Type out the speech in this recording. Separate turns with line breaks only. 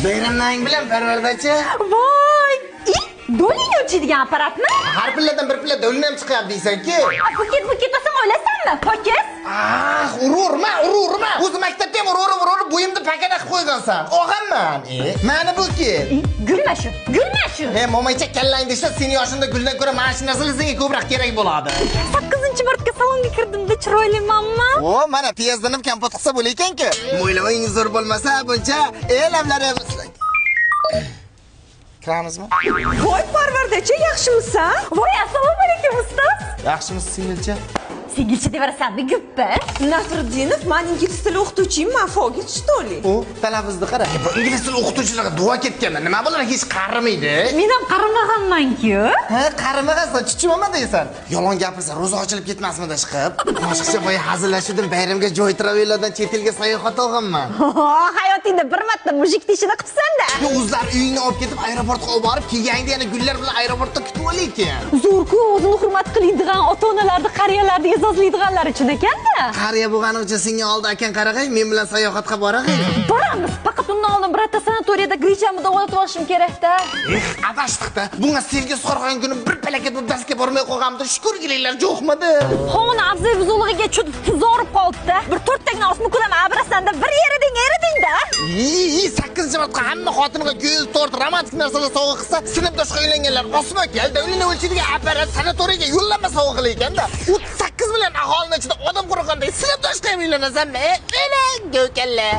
Bayramlang bilan parvardachi.
Voy! Doling o'chirgan apparatmi?
Har pilladan bir pilla do'lni ham chiqyapti deysan-ku.
Buket desang o'lasanmi? Poket?
Ururma. O'zi maktabda ham urib bo'yimni pakana qilib qo'ygansan. Og'amman. Mana buket.
Gulma shu.
Momaycha kallang desa, seni yoshingda guldan ko'ra mana shu narsalar senga ko'proq kerak bo'ladi.
8-marta salonga kirdimda chiroylimanmi?
Mana piyazdanib kompot qilsa bo'lar ekan-ku. Mo'ylavingiz zo'r bo'lmasa, buncha lamlari kiramizmi?
Voy parvardachi, yaxshimisan?
Voy, assalomu alaykum ustoz.
Yaxshimisiz, singilcha?
Singilcha devarasanmi, guppa?
Nasriddinov, men ingliz tili o'qituvchimman, Fogich Stoli.
Talaffuzni qara. Bu ingliz tili o'qituvchilarga duo ketganman. Nima bo'lar, hech qarimaydi.
Men ham qarimaganman-ku.
Qarimag'ansan, chuchmaman deysan. Yolg'on gapirsa, ro'za ochilib ketmasmidi chiqib? Qo'shiqcha boya hazillashuvdim, bayramga joy travellardan chet elga sayohat olganman.
Hayotingda bir marta mujik tishini qilsan-da.
O'zlar uyingni olib ketib, aeroportga olib borib, kelganda yana gullar bilan aeroportda kutib olaykan.
Zo'rku, o'zini hurmat qiladigan ota-onalarni, qariyalarni e'zozlaydiganlar uchun ekanda.
Qariya bo'lgani uchun senga oldi akan qarag'ay, men bilan sayohatga borag'ay.
Boramiz. Faqat undan oldin birorta sanatoriyada grichamni davolatib olishim kerak-da.
Adashdiq-da. Bunga sevgi so'rgan kuni bir palakat bu darsga bormay qolganimda shukurgiliklar jo'qmadi.
Xona avzay buzug'iga cho'dib tuzorib qoldi-da. Bir 4 tagni osmi kulam abrasanda bir eriding-da.
8-marta hamma xotiniga ko'z to'rt romantik narsalar sovg'a qilsa, sinfdoshga uylanganlar osma keldi. Uyini o'lchaydigan apparat sanatoriyaga yo'llanma sovg'a qilayotganda, 38 million aholining ichida odam qurg'anday sinfdoshga uylanasanmi? Go'kalla.